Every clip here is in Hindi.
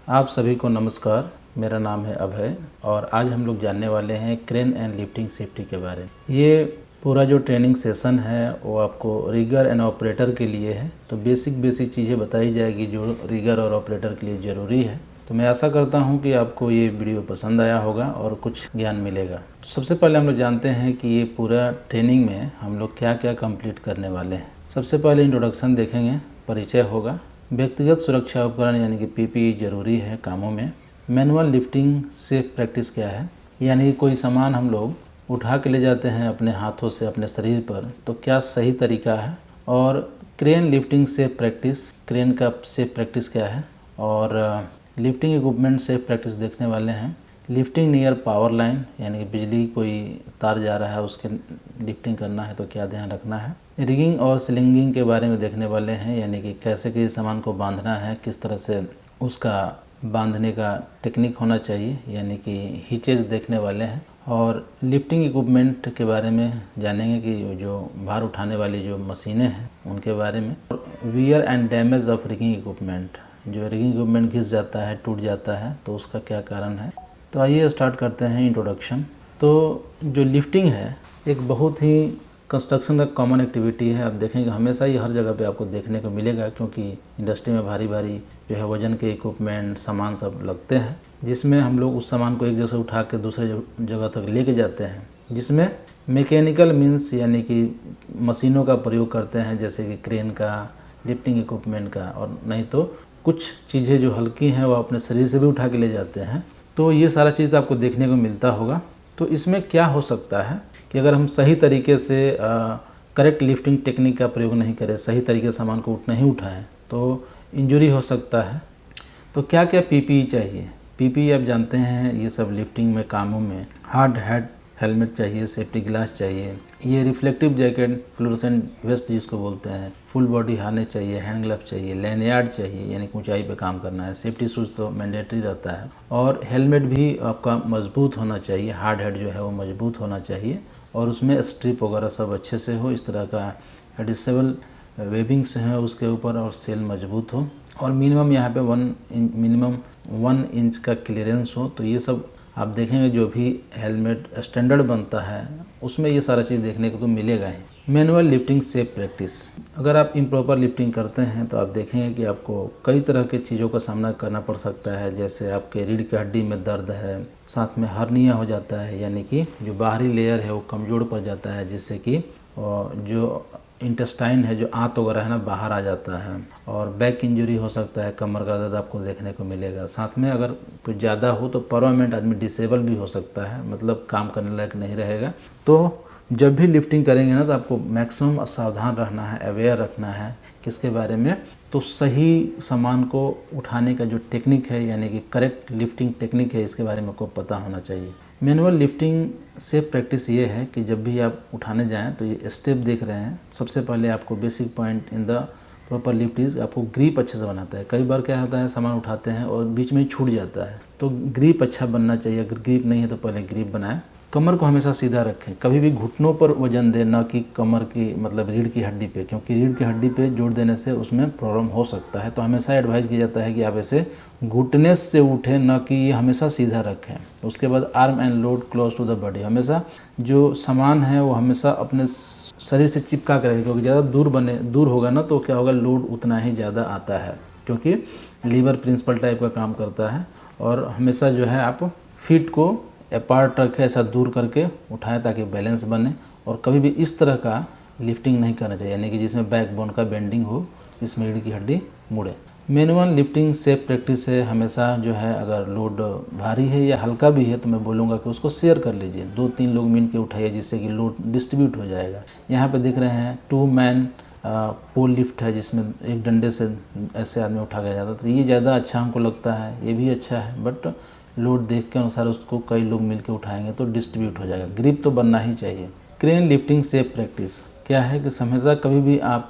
आप सभी को नमस्कार। मेरा नाम है अभय और आज हम लोग जानने वाले हैं क्रेन एंड लिफ्टिंग सेफ्टी के बारे में। ये पूरा जो ट्रेनिंग सेशन है वो आपको रिगर एंड ऑपरेटर के लिए है। तो बेसिक चीज़ें बताई जाएगी जो रिगर और ऑपरेटर के लिए ज़रूरी है। तो मैं आशा करता हूं कि आपको ये वीडियो पसंद आया होगा और कुछ ज्ञान मिलेगा। तो सबसे पहले हम लोग जानते हैं कि ये पूरा ट्रेनिंग में हम लोग क्या क्या कंप्लीट करने वाले हैं। सबसे पहले इंट्रोडक्शन देखेंगे, परिचय होगा, व्यक्तिगत सुरक्षा उपकरण यानी कि पीपीई जरूरी है कामों में, मैनुअल लिफ्टिंग सेफ प्रैक्टिस क्या है, यानी कि कोई सामान हम लोग उठा के ले जाते हैं अपने हाथों से अपने शरीर पर तो क्या सही तरीका है, और crane lifting safe practice, crane का सेफ प्रैक्टिस क्या है, और लिफ्टिंग इक्विपमेंट सेफ प्रैक्टिस देखने वाले हैं। लिफ्टिंग नियर पावर लाइन यानी कि बिजली कोई तार जा रहा है उसके लिफ्टिंग करना है तो क्या ध्यान रखना है। रिगिंग और स्लिंगिंग के बारे में देखने वाले हैं, यानी कि कैसे किसी सामान को बांधना है, किस तरह से उसका बांधने का टेक्निक होना चाहिए, यानी कि हिचेज देखने वाले हैं। और लिफ्टिंग इक्विपमेंट के बारे में जानेंगे कि जो भार उठाने वाली जो मशीनें हैं उनके बारे में। Wear and damage of rigging equipment, जो रिगिंग इक्विपमेंट घिस जाता है, टूट जाता है तो उसका क्या कारण है। तो आइए स्टार्ट करते हैं इंट्रोडक्शन। तो जो लिफ्टिंग है एक बहुत ही कंस्ट्रक्शन का कॉमन एक्टिविटी है। आप देखेंगे हमेशा ही हर जगह पे आपको देखने को मिलेगा, क्योंकि इंडस्ट्री में भारी भारी जो है वजन के इक्विपमेंट सामान सब लगते हैं, जिसमें हम लोग उस सामान को एक जगह से उठा के दूसरे जगह तक लेके जाते हैं, जिसमें मैकेनिकल मीन्स यानी कि मशीनों का प्रयोग करते हैं, जैसे कि क्रेन का, लिफ्टिंग इक्विपमेंट का, और नहीं तो कुछ चीज़ें जो हल्की हैं वो अपने शरीर से भी उठा के ले जाते हैं। तो ये सारा चीज़ आपको देखने को मिलता होगा। तो इसमें क्या हो सकता है कि अगर हम सही तरीके से करेक्ट लिफ्टिंग टेक्निक का प्रयोग नहीं करें, सही तरीके से सामान को नहीं उठाएं तो इंजरी हो सकता है। तो क्या क्या पीपीई चाहिए। पीपीई आप जानते हैं ये सब लिफ्टिंग में कामों में हार्ड हेड हेलमेट चाहिए, सेफ्टी ग्लास चाहिए, ये रिफ्लेक्टिव जैकेट, फ्लोरोसेंट वेस्ट जिसको बोलते हैं, फुल बॉडी हार्नेस चाहिए, हैंड ग्लव चाहिए, लैंडयार्ड चाहिए यानी ऊंचाई पे काम करना है, सेफ्टी शूज़ तो मैंडेटरी रहता है, और हेलमेट भी आपका मजबूत होना चाहिए, हार्ड हेड जो है वो मजबूत होना चाहिए, और उसमें स्ट्रिप वगैरह सब अच्छे से हो, इस तरह का एडिसेबल वेबिंग्स हैं उसके ऊपर, और सेल मजबूत हो, और मिनिमम यहाँ पे 1 इंच का क्लियरेंस हो। तो ये सब आप देखेंगे जो भी हेलमेट स्टैंडर्ड बनता है उसमें ये सारा चीज़ देखने को तो मिलेगा ही। मैनुअल लिफ्टिंग सेफ प्रैक्टिस, अगर आप इम्प्रॉपर लिफ्टिंग करते हैं तो आप देखेंगे कि आपको कई तरह के चीज़ों का सामना करना पड़ सकता है, जैसे आपके रीढ़ की हड्डी में दर्द है, साथ में हर्निया हो जाता है, यानी कि जो बाहरी लेयर है वो कमज़ोर पड़ जाता है, जिससे कि जो इंटेस्टाइन है, जो आंत वगैरह है ना, बाहर आ जाता है, और बैक इंजरी हो सकता है, कमर का दर्द आपको देखने को मिलेगा। साथ में अगर कुछ ज़्यादा हो तो परमानेंट आदमी डिसेबल भी हो सकता है, मतलब काम करने लायक नहीं रहेगा। तो जब भी लिफ्टिंग करेंगे ना तो आपको मैक्सिमम सावधान रहना है, अवेयर रखना है किसके बारे में, तो सही सामान को उठाने का जो टेक्निक है यानी कि करेक्ट लिफ्टिंग टेक्निक है, इसके बारे में आपको पता होना चाहिए। मैनुअल लिफ्टिंग सेफ प्रैक्टिस ये है कि जब भी आप उठाने जाएं तो ये स्टेप देख रहे हैं। सबसे पहले आपको basic point in the proper lift is आपको ग्रिप अच्छे से बनाता है। कई बार क्या होता है सामान उठाते हैं और बीच में ही छूट जाता है, तो ग्रिप अच्छा बनना चाहिए। अगर ग्रिप नहीं है तो पहले ग्रिप बनाएं। कमर को हमेशा सीधा रखें, कभी भी घुटनों पर वजन दें, ना कि कमर की मतलब रीढ़ की हड्डी पे, क्योंकि रीढ़ की हड्डी पे जोड़ देने से उसमें प्रॉब्लम हो सकता है। तो हमेशा एडवाइस किया जाता है कि आप ऐसे घुटने से उठें, ना कि ये हमेशा सीधा रखें। उसके बाद arm and load close to the body, हमेशा जो सामान है वो हमेशा अपने शरीर से चिपका कर रखें, क्योंकि ज़्यादा दूर होगा ना तो क्या होगा, लोड उतना ही ज़्यादा आता है, क्योंकि लीवर प्रिंसिपल टाइप का काम करता है। और हमेशा जो है आप फीट को अपार्ट रखें, ऐसा दूर करके उठाएं ताकि बैलेंस बने। और कभी भी इस तरह का लिफ्टिंग नहीं करना चाहिए, यानी कि जिसमें बैकबोन का बेंडिंग हो, जिसमें रीढ़ की हड्डी मुड़े। मैनुअल लिफ्टिंग सेफ प्रैक्टिस है, हमेशा जो है अगर लोड भारी है या हल्का भी है तो मैं बोलूँगा कि उसको शेयर कर लीजिए, 2-3 लोग मिल के उठाइए, जिससे कि लोड डिस्ट्रीब्यूट हो जाएगा। यहाँ पे देख रहे हैं 2 मैन पोल लिफ्ट है, जिसमें एक डंडे से ऐसे आदमी उठा के जाता है, तो ये ज़्यादा अच्छा हमको लगता है, ये भी अच्छा है, बट लोड देख के अनुसार उसको कई लोग मिलकर उठाएंगे तो डिस्ट्रीब्यूट हो जाएगा। ग्रिप तो बनना ही चाहिए। क्रेन लिफ्टिंग सेफ प्रैक्टिस क्या है कि हमेशा कभी भी आप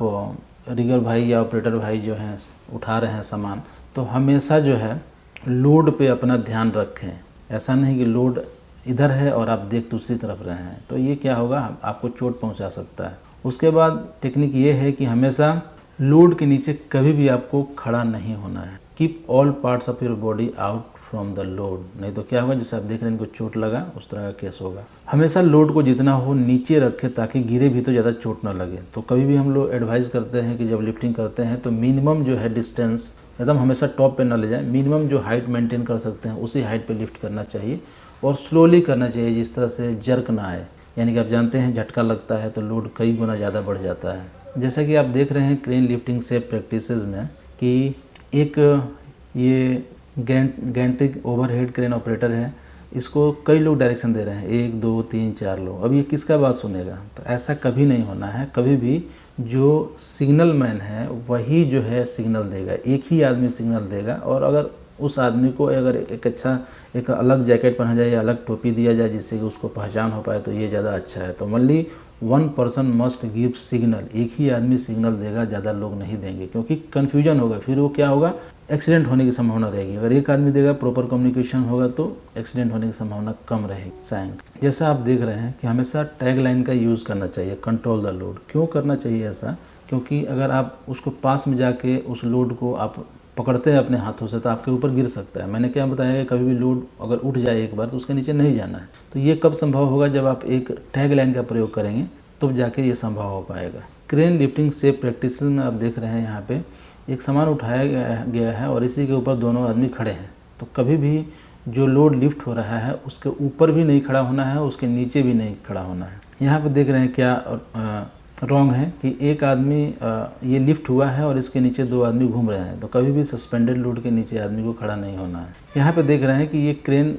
रिगर भाई या ऑपरेटर भाई जो हैं उठा रहे हैं सामान, तो हमेशा जो है लोड पे अपना ध्यान रखें। ऐसा नहीं कि लोड इधर है और आप देख दूसरी तरफ रहे हैं, तो ये क्या होगा, आपको चोट पहुंचा सकता है। उसके बाद टेक्निक ये है कि हमेशा लोड के नीचे कभी भी आपको खड़ा नहीं होना है। Keep all parts of your body out from the load, नहीं तो क्या होगा, जैसे आप देख रहे हैं इनको चोट लगा उस तरह का केस होगा। हमेशा लोड को जितना हो नीचे रखें ताकि गिरे भी तो ज़्यादा चोट ना लगे। तो कभी भी हम लोग एडवाइस करते हैं कि जब लिफ्टिंग करते हैं तो मिनिमम जो है डिस्टेंस एकदम हमेशा टॉप पे ना ले जाए, मिनिमम जो हाइट मेंटेन कर सकते हैं उसी हाइट पे लिफ्ट करना चाहिए और स्लोली करना चाहिए, जिस तरह से जर्क ना आए। यानी कि आप जानते हैं झटका लगता है तो लोड कई गुना ज़्यादा बढ़ जाता है। जैसा कि आप देख रहे हैं क्रेन लिफ्टिंग से प्रैक्टिसेस में कि एक ये गैंट्रिक ओवरहेड क्रेन ऑपरेटर है, इसको कई लोग डायरेक्शन दे रहे हैं, 1 2 3 4 लोग। अब ये किसका बात सुनेगा? तो ऐसा कभी नहीं होना है। कभी भी जो सिग्नल मैन है वही जो है सिग्नल देगा, एक ही आदमी सिग्नल देगा। और अगर उस आदमी को अगर एक अलग जैकेट पहना जाए या अलग टोपी दिया जाए जिससे कि उसको पहचान हो पाए तो ये ज़्यादा अच्छा है। तो only 1 person must give signal, एक ही आदमी सिग्नल देगा, ज़्यादा लोग नहीं देंगे क्योंकि कन्फ्यूजन होगा, फिर वो क्या होगा, एक्सीडेंट होने की संभावना रहेगी। अगर एक आदमी देगा, प्रॉपर कम्युनिकेशन होगा तो एक्सीडेंट होने की संभावना कम रहेगी। साइंस जैसा आप देख रहे हैं कि हमेशा टैग लाइन का यूज़ करना चाहिए, कंट्रोल द लोड। क्यों करना चाहिए ऐसा? क्योंकि अगर आप उसको पास में जाके उस लोड को आप पकड़ते हैं अपने हाथों से तो आपके ऊपर गिर सकता है। मैंने क्या बताया कि कभी भी लोड अगर उठ जाए एक बार तो उसके नीचे नहीं जाना है। तो ये कब संभव होगा? जब आप एक टैग लाइन का प्रयोग करेंगे तब जाके ये संभव हो पाएगा। क्रेन लिफ्टिंग से प्रैक्टिस में आप देख रहे हैं यहाँ पे एक सामान उठाया गया है और इसी के ऊपर दोनों आदमी खड़े हैं। तो कभी भी जो लोड लिफ्ट हो रहा है उसके ऊपर भी नहीं खड़ा होना है, उसके नीचे भी नहीं खड़ा होना है। यहाँ पे देख रहे हैं क्या रॉन्ग है कि एक आदमी ये लिफ्ट हुआ है और इसके नीचे 2 आदमी घूम रहे हैं। तो कभी भी सस्पेंडेड लोड के नीचे आदमी को खड़ा नहीं होना है। यहाँ पे देख रहे हैं कि ये क्रेन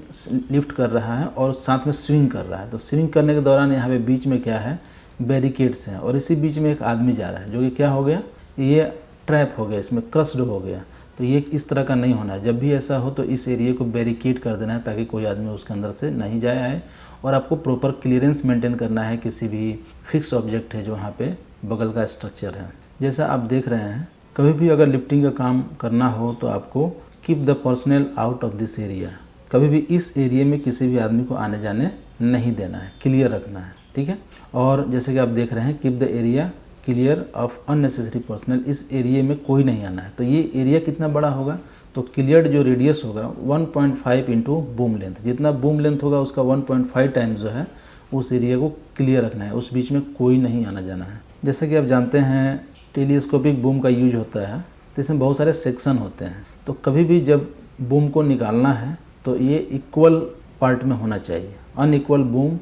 लिफ्ट कर रहा है और साथ में स्विंग कर रहा है। तो स्विंग करने के दौरान यहाँ पे बीच में क्या है, बैरिकेड्स हैं और इसी बीच में एक आदमी जा रहा है जो कि क्या हो गया, ये ट्रैप हो गया, इसमें क्रस्ड हो गया। तो ये इस तरह का नहीं होना है। जब भी ऐसा हो तो इस एरिया को बैरिकेड कर देना है ताकि कोई आदमी उसके अंदर से नहीं जाए आए। और आपको प्रॉपर क्लियरेंस मेंटेन करना है किसी भी फिक्स ऑब्जेक्ट है जो वहाँ पे बगल का स्ट्रक्चर है। जैसा आप देख रहे हैं, कभी भी अगर लिफ्टिंग का काम करना हो तो आपको keep the personal out of this area, कभी भी इस एरिया में किसी भी आदमी को आने जाने नहीं देना है, क्लियर रखना है, ठीक है। और जैसे कि आप देख रहे हैं, keep the area clear of unnecessary personal, इस एरिया में कोई नहीं आना है। तो ये एरिया कितना बड़ा होगा, तो क्लियर्ड जो रेडियस होगा 1.5 इंटू बूम लेंथ, जितना बूम लेंथ होगा उसका 1.5 टाइम्स जो है उस एरिया को क्लियर रखना है, उस बीच में कोई नहीं आना जाना है। जैसा कि आप जानते हैं टेलीस्कोपिक बूम का यूज होता है तो इसमें बहुत सारे सेक्शन होते हैं। तो कभी भी जब बूम को निकालना है तो ये इक्वल पार्ट में होना चाहिए। अनइक्वल बूम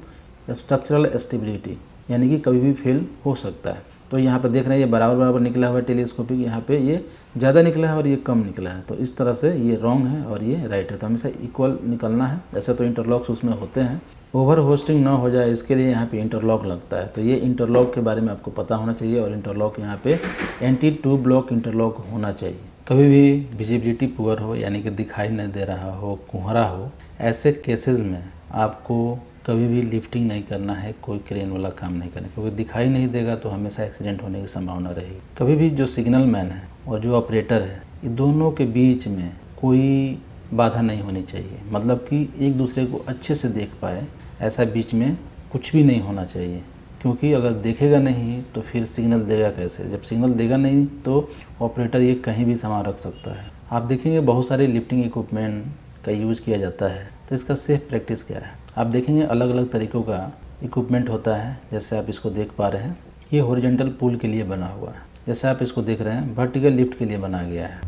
स्ट्रक्चरल स्टेबिलिटी, यानी कि कभी भी फेल हो सकता है। तो यहाँ पर देख रहे हैं ये बराबर बराबर निकला हुआ है टेलीस्कोपिक, यहाँ पे ये ज़्यादा निकला है और ये कम निकला है। तो इस तरह से ये रॉन्ग है और ये राइट है। तो हमेशा इक्वल निकलना है। ऐसे तो इंटरलॉक्स उसमें होते हैं, ओवर होस्टिंग ना हो जाए इसके लिए यहाँ पे इंटरलॉक लगता है। तो ये इंटरलॉक के बारे में आपको पता होना चाहिए और इंटरलॉक यहाँ पे एंटी टू ब्लॉक इंटरलॉक होना चाहिए। कभी भी विजिबिलिटी पुअर हो, यानी कि दिखाई नहीं दे रहा हो, कोहरा हो, ऐसे केसेस में आपको कभी भी लिफ्टिंग नहीं करना है, कोई क्रेन वाला काम नहीं करना, क्योंकि दिखाई नहीं देगा तो हमेशा एक्सीडेंट होने की संभावना रहेगी। कभी भी जो सिग्नल मैन है और जो ऑपरेटर है, ये दोनों के बीच में कोई बाधा नहीं होनी चाहिए, मतलब कि एक दूसरे को अच्छे से देख पाए, ऐसा बीच में कुछ भी नहीं होना चाहिए। क्योंकि अगर देखेगा नहीं तो फिर सिग्नल देगा कैसे? जब सिग्नल देगा नहीं तो ऑपरेटर ये कहीं भी सामान रख सकता है। आप देखेंगे बहुत सारे लिफ्टिंग इक्विपमेंट का यूज़ किया जाता है। तो इसका सेफ प्रैक्टिस क्या है? आप देखेंगे अलग अलग तरीक़ों का इक्विपमेंट होता है। जैसे आप इसको देख पा रहे हैं, ये हॉरिजॉन्टल पुल के लिए बना हुआ है। जैसे आप इसको देख रहे हैं, वर्टिकल लिफ्ट के लिए बना गया है।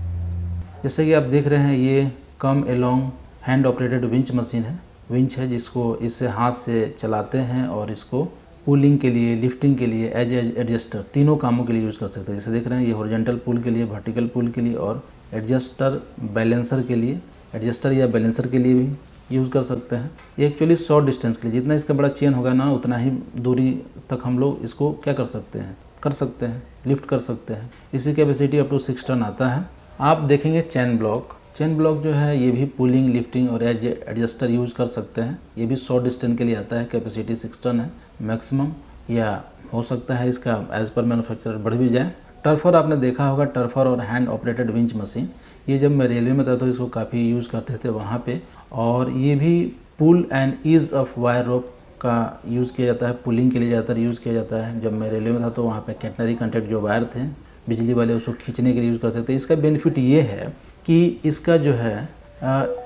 जैसे कि आप देख रहे हैं, ये come along hand operated winch machine है। विंच है जिसको इससे हाथ से चलाते हैं और इसको पुलिंग के लिए, लिफ्टिंग के लिए, एज एडजस्टर, तीनों कामों के लिए यूज़ कर सकते हैं। जैसे देख रहे हैं, ये हॉरिजॉन्टल पुल के लिए, वर्टिकल पुल के लिए और एडजस्टर बैलेंसर के लिए, एडजस्टर या बैलेंसर के लिए भी यूज़ कर सकते हैं। ये एक्चुअली शॉर्ट डिस्टेंस के लिए, जितना इसका बड़ा चेन होगा ना उतना ही दूरी तक हम लोग इसको क्या कर सकते हैं, लिफ्ट कर सकते हैं। इसकी कैपेसिटी अप टू 6 टन आता है। आप देखेंगे चेन ब्लॉक जो है ये भी पुलिंग, लिफ्टिंग और एज एडजस्टर यूज़ कर सकते हैं। ये भी शॉर्ट डिस्टेंस के लिए आता है, कैपेसिटी 6 टन है मैक्सिमम, या हो सकता है इसका एज पर मैन्युफैक्चरर बढ़ भी जाए। टर्फर आपने देखा होगा, टर्फर और हैंड ऑपरेटेड विंच मशीन, ये जब मैं रेलवे में था तो इसको काफ़ी यूज़ करते थे वहाँ पे। और ये भी pull and ease of wire rope का यूज़ किया जाता है, पुलिंग के लिए ज़्यादातर यूज़ किया जाता है। जब मैं रेलवे में था तो वहाँ पे कैटनरी कंटेक्ट जो वायर थे बिजली वाले, उसको खींचने के लिए यूज़ कर सकते हैं। इसका बेनिफिट ये है कि इसका जो है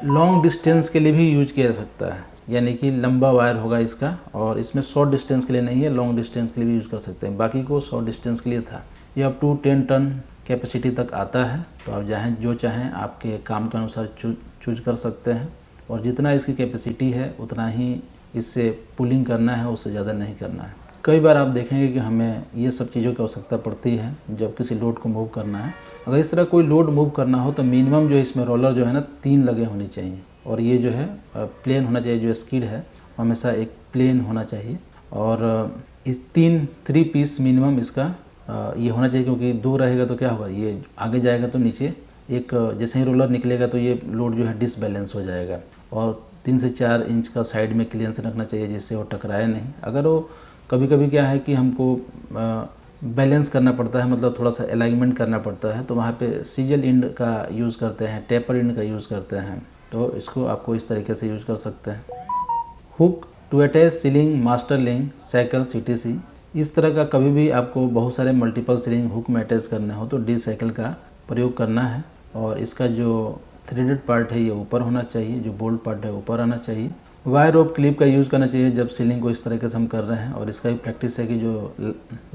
लॉन्ग डिस्टेंस के लिए भी यूज किया जा सकता है, यानी कि लंबा वायर होगा इसका, और इसमें शॉर्ट डिस्टेंस के लिए नहीं है, लॉन्ग डिस्टेंस के लिए भी यूज़ कर सकते हैं। बाकी को शॉर्ट डिस्टेंस के लिए था। ये अप टू 10 टन कैपेसिटी तक आता है, तो आप जो चाहें आपके काम के अनुसार चूज कर सकते हैं, और जितना इसकी कैपेसिटी है उतना ही इससे पुलिंग करना है, उससे ज़्यादा नहीं करना है। कई बार आप देखेंगे कि हमें ये सब चीज़ों की आवश्यकता पड़ती है जब किसी लोड को मूव करना है। अगर इस तरह कोई लोड मूव करना हो तो मिनिमम जो इसमें रोलर जो है ना 3 लगे होने चाहिए, और ये जो है प्लेन होना चाहिए। जो स्किड है हमेशा एक प्लेन होना चाहिए, और इस 3 पीस मिनिमम इसका ये होना चाहिए, क्योंकि 2 रहेगा तो क्या होगा, ये आगे जाएगा तो नीचे एक जैसे ही रोलर निकलेगा तो ये लोड जो है डिसबैलेंस हो जाएगा। और 3 से 4 इंच का साइड में क्लियरेंस रखना चाहिए जिससे वो टकराए नहीं। अगर वो कभी कभी क्या है कि हमको बैलेंस करना पड़ता है, मतलब थोड़ा सा अलाइनमेंट करना पड़ता है, तो वहाँ पे सीजल इंड का यूज़ करते हैं, टेपर इंड का यूज़ करते हैं, तो इसको आपको इस तरीके से यूज़ कर सकते हैं। Hook to attach sling, master link, cycle, CTC, इस तरह का कभी भी आपको बहुत सारे मल्टीपल सीलिंग हुक में अटैच करने हो तो डी साइकिल का प्रयोग करना है। और इसका जो थ्रेडेड पार्ट है ये ऊपर होना चाहिए, जो बोल्ट पार्ट है ऊपर आना चाहिए। वायर रोप क्लिप का यूज़ करना चाहिए जब सीलिंग को इस तरीके से हम कर रहे हैं, और इसका भी प्रैक्टिस है कि जो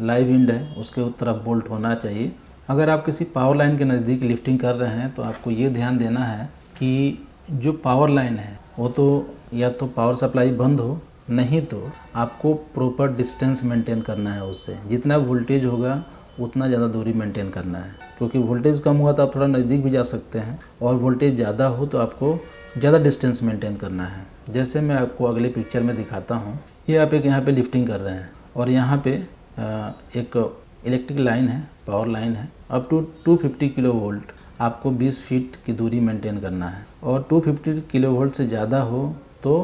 लाइव इंड है उसके तरफ बोल्ट होना चाहिए। अगर आप किसी पावर लाइन के नज़दीक लिफ्टिंग कर रहे हैं तो आपको ये ध्यान देना है कि जो पावर लाइन है वो तो या तो पावर सप्लाई बंद हो, नहीं तो आपको प्रॉपर डिस्टेंस मेंटेन करना है उससे। जितना वोल्टेज होगा उतना ज़्यादा दूरी मेंटेन करना है, क्योंकि वोल्टेज कम हुआ तो आप थोड़ा नज़दीक भी जा सकते हैं, और वोल्टेज ज़्यादा हो तो आपको ज़्यादा डिस्टेंस मेंटेन करना है। जैसे मैं आपको अगले पिक्चर में दिखाता हूँ। ये आप एक यहाँ पे लिफ्टिंग कर रहे हैं, और यहाँ पे एक इलेक्ट्रिक लाइन है, पावर लाइन है, अप टू 250 किलो वोल्ट आपको 20 फीट की दूरी मेंटेन करना है, और 250 किलो वोल्ट से ज़्यादा हो तो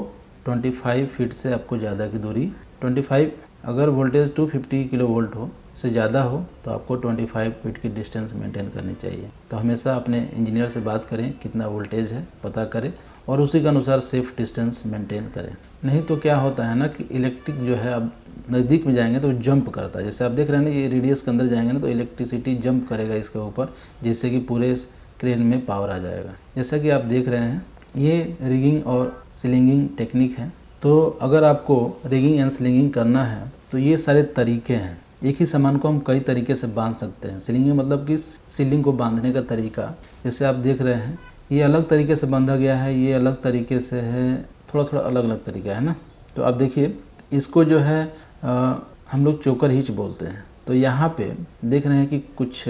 25 फीट से आपको ज़्यादा की दूरी 25, अगर वोल्टेज 250 किलो वोल्ट हो से ज़्यादा हो तो आपको 25 फीट की डिस्टेंस मेंटेन करनी चाहिए। तो हमेशा अपने इंजीनियर से बात करें कितना वोल्टेज है पता करें, और उसी के अनुसार सेफ डिस्टेंस मेंटेन करें। नहीं तो क्या होता है ना कि इलेक्ट्रिक जो है अब नज़दीक में जाएंगे तो जंप करता है। जैसे आप देख रहे हैं ना, ये रेडियस के अंदर जाएंगे ना तो इलेक्ट्रिसिटी जंप करेगा इसके ऊपर, जिससे कि पूरे क्रेन में पावर आ जाएगा। जैसा कि आप देख रहे हैं ये रिगिंग और स्लिंगिंग टेक्निक है। तो अगर आपको रिगिंग एंड स्लिंगिंग करना है तो ये सारे तरीके हैं। एक ही सामान को हम कई तरीके से बांध सकते हैं। स्लिंगिंग मतलब कि सीलिंग को बांधने का तरीका, जैसे आप देख रहे हैं ये अलग तरीके से बांधा गया है, ये अलग तरीके से है, थोड़ा थोड़ा अलग अलग तरीका है ना। तो आप देखिए इसको जो है हम लोग चोकर हिच बोलते हैं। तो यहाँ पे देख रहे हैं कि कुछ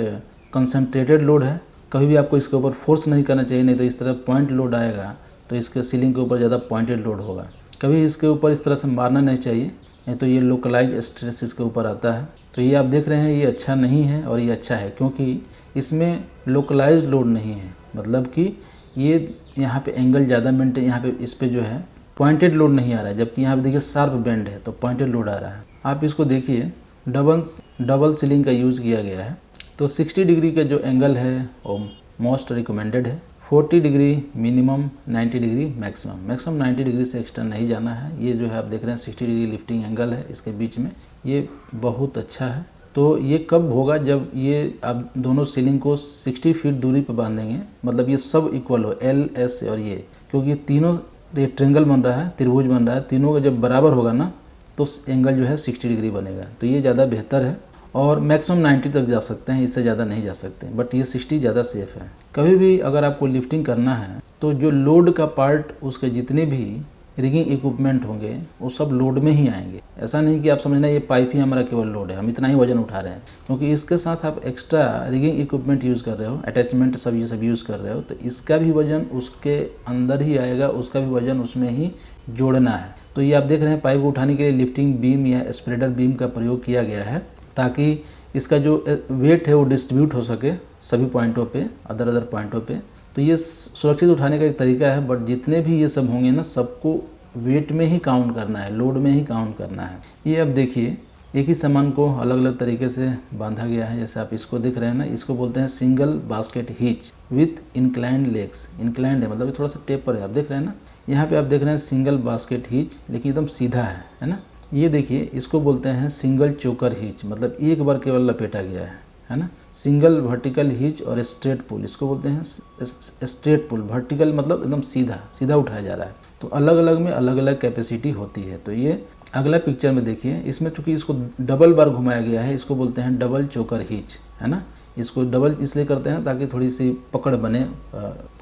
कंसंट्रेटेड लोड है, कभी भी आपको इसके ऊपर फोर्स नहीं करना चाहिए, नहीं तो इस तरह पॉइंट लोड आएगा तो इसके सीलिंग के ऊपर ज़्यादा पॉइंटेड लोड होगा। कभी इसके ऊपर इस तरह से मारना नहीं चाहिए, नहीं तो ये लोकलाइज स्ट्रेस इसके ऊपर आता है। तो ये आप देख रहे हैं ये अच्छा नहीं है और ये अच्छा है, क्योंकि इसमें लोकलाइज लोड नहीं है, मतलब कि ये यहाँ पे एंगल ज़्यादा मेंटेन, यहाँ पे इस पे जो है पॉइंटेड लोड नहीं आ रहा है, जबकि यहाँ पे देखिए शार्प बेंड है तो पॉइंटेड लोड आ रहा है। आप इसको देखिए डबल सीलिंग का यूज़ किया गया है। तो 60 डिग्री का जो एंगल है वो मोस्ट रिकमेंडेड है, 40 degree minimum, 90 degree maximum 90 degree से एक्स्ट्रा नहीं जाना है। ये जो है आप देख रहे हैं 60 डिग्री लिफ्टिंग एंगल है इसके बीच में, ये बहुत अच्छा है। तो ये कब होगा, जब ये आप दोनों सीलिंग को 60 फीट दूरी पर बांधेंगे, मतलब ये सब इक्वल हो, L, S और ये, क्योंकि तीनों ये ट्रेंगल बन रहा है, त्रिभुज बन रहा है, तीनों का जब बराबर होगा ना तो एंगल जो है 60 डिग्री बनेगा। तो ये ज़्यादा बेहतर है, और मैक्सिमम 90 तक जा सकते हैं, इससे ज़्यादा नहीं जा सकते, बट ये 60 ज़्यादा सेफ है। कभी भी अगर आपको लिफ्टिंग करना है तो जो लोड का पार्ट, उसके जितने भी रिगिंग इक्विपमेंट होंगे वो सब लोड में ही आएंगे। ऐसा नहीं कि आप समझना ये पाइप ही हमारा केवल लोड है, हम इतना ही वजन उठा रहे हैं, क्योंकि इसके साथ आप एक्स्ट्रा रिगिंग इक्विपमेंट यूज़ कर रहे हो, अटैचमेंट सब ये सब यूज़ कर रहे हो, तो इसका भी वजन उसके अंदर ही आएगा, उसका भी वजन उसमें ही जोड़ना है। तो ये आप देख रहे हैं पाइप को उठाने के लिए लिफ्टिंग बीम या स्प्रेडर बीम का प्रयोग किया गया है, ताकि इसका जो वेट है वो डिस्ट्रीब्यूट हो सके सभी पॉइंटों पे, अदर पॉइंटों पे। तो ये सुरक्षित उठाने का एक तरीका है, बट जितने भी ये सब होंगे ना सबको वेट में ही काउंट करना है, लोड में ही काउंट करना है। ये अब देखिए एक ही सामान को अलग अलग तरीके से बांधा गया है। जैसे आप इसको देख रहे हैं ना, इसको बोलते हैं single basket hitch with inclined legs. Inclined है मतलब थोड़ा सा टेपर है, आप देख रहे हैं ना, यहाँ पे आप देख रहे हैं सिंगल बास्केट हिच, लेकिन एकदम सीधा है ना। ये देखिए इसको बोलते हैं सिंगल चोकर हिच, मतलब एक बार केवल लपेटा गया है ना। सिंगल वर्टिकल हिच और स्ट्रेट पुल, इसको बोलते हैं स्ट्रेट पुल। वर्टिकल मतलब एकदम सीधा सीधा उठाया जा रहा है। तो अलग अलग में अलग अलग कैपेसिटी होती है। तो ये अगला पिक्चर में देखिए, इसमें चूंकि इसको डबल बार घुमाया गया है, इसको बोलते हैं डबल चोकर हिच, है ना। इसको डबल इसलिए करते हैं ताकि थोड़ी सी पकड़ बने,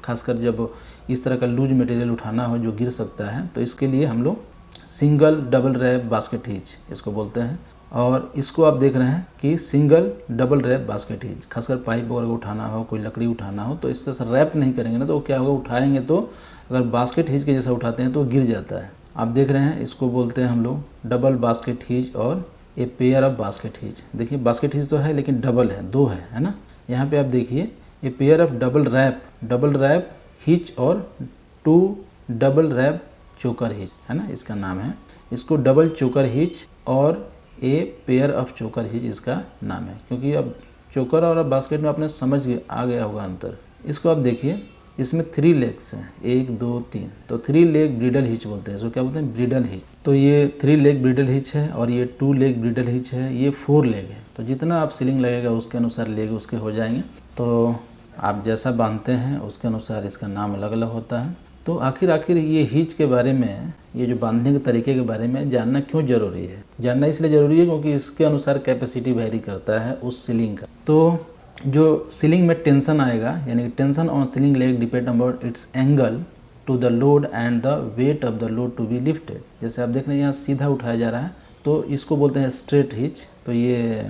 खासकर जब इस तरह का लूज मटेरियल उठाना हो जो गिर सकता है, तो इसके लिए हम लोग single double wrap basket hitch इसको बोलते हैं। और इसको आप देख रहे हैं कि single double wrap basket hitch, खासकर पाइप वगैरह को उठाना हो, कोई लकड़ी उठाना हो, तो इस तरह से रैप नहीं करेंगे ना, तो क्या होगा, उठाएंगे तो अगर बास्केट हिच के जैसा उठाते हैं तो गिर जाता है। आप देख रहे हैं, इसको बोलते हैं हम लोग डबल बास्केट हिच और ए पेयर ऑफ बास्केट हिच। देखिए बास्केट हिच तो है लेकिन डबल है, दो है ना। यहाँ पे आप देखिए a pair of double wrap hitch और 2 डबल रैप चोकर हिच, है ना, इसका नाम है। इसको डबल चोकर हिच और ए पेयर ऑफ चोकर हिच इसका नाम है, क्योंकि अब चोकर और बास्केट में आपने समझ आ गया होगा अंतर। इसको आप देखिए, इसमें 3 लेग्स हैं, 1 2 3, तो 3 लेग ब्रिडल हिच बोलते हैं। इसको क्या बोलते हैं, ब्रिडल हिच। तो ये 3 लेग ब्रिडल हिच है और ये 2 लेग ब्रिडल हिच है, ये 4 लेग है। तो जितना आप सीलिंग लगेगा उसके अनुसार लेग उसके हो जाएंगे। तो आप जैसा बांधते हैं उसके अनुसार इसका नाम अलग अलग होता है। तो आखिर ये हिच के बारे में, ये जो बांधने के तरीके के बारे में जानना क्यों ज़रूरी है? जानना इसलिए ज़रूरी है क्योंकि इसके अनुसार कैपेसिटी वेरी करता है उस सीलिंग का। तो जो सीलिंग में टेंशन आएगा, यानी कि tension on sling leg depend about its angle to the load and the weight of the load to be lifted. जैसे आप देख रहे हैं यहाँ सीधा उठाया जा रहा है, तो इसको बोलते हैं स्ट्रेट हिच। तो ये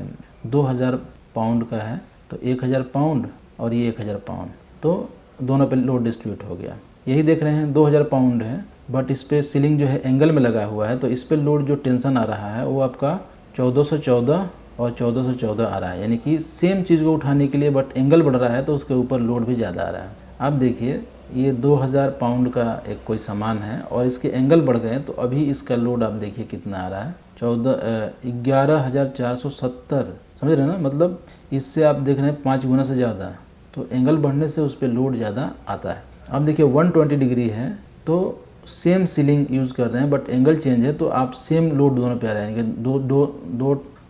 2000 पाउंड का है, तो 1000 पाउंड और ये 1000 पाउंड, तो दोनों पे लोड डिस्ट्रीब्यूट हो गया। यही देख रहे हैं 2000 पाउंड है, बट इस पर सीलिंग जो है एंगल में लगा हुआ है, तो इस पर लोड जो टेंशन आ रहा है वो आपका 1414 और 1414 आ रहा है। यानी कि सेम चीज़ को उठाने के लिए बट एंगल बढ़ रहा है तो उसके ऊपर लोड भी ज़्यादा आ रहा है। आप देखिए ये 2000 पाउंड का एक कोई सामान है और इसके एंगल बढ़ गए, तो अभी इसका लोड आप देखिए कितना आ रहा है, 11,470। समझ रहे हैं ना, मतलब इससे आप देख रहे हैं 5 गुना से ज़्यादा। तो एंगल बढ़ने से उस पर लोड ज़्यादा आता है। आप देखिए 120 डिग्री है, तो सेम सीलिंग यूज़ कर रहे हैं बट एंगल चेंज है, तो आप सेम लोड दोनों पे आ रहा है। यानी कि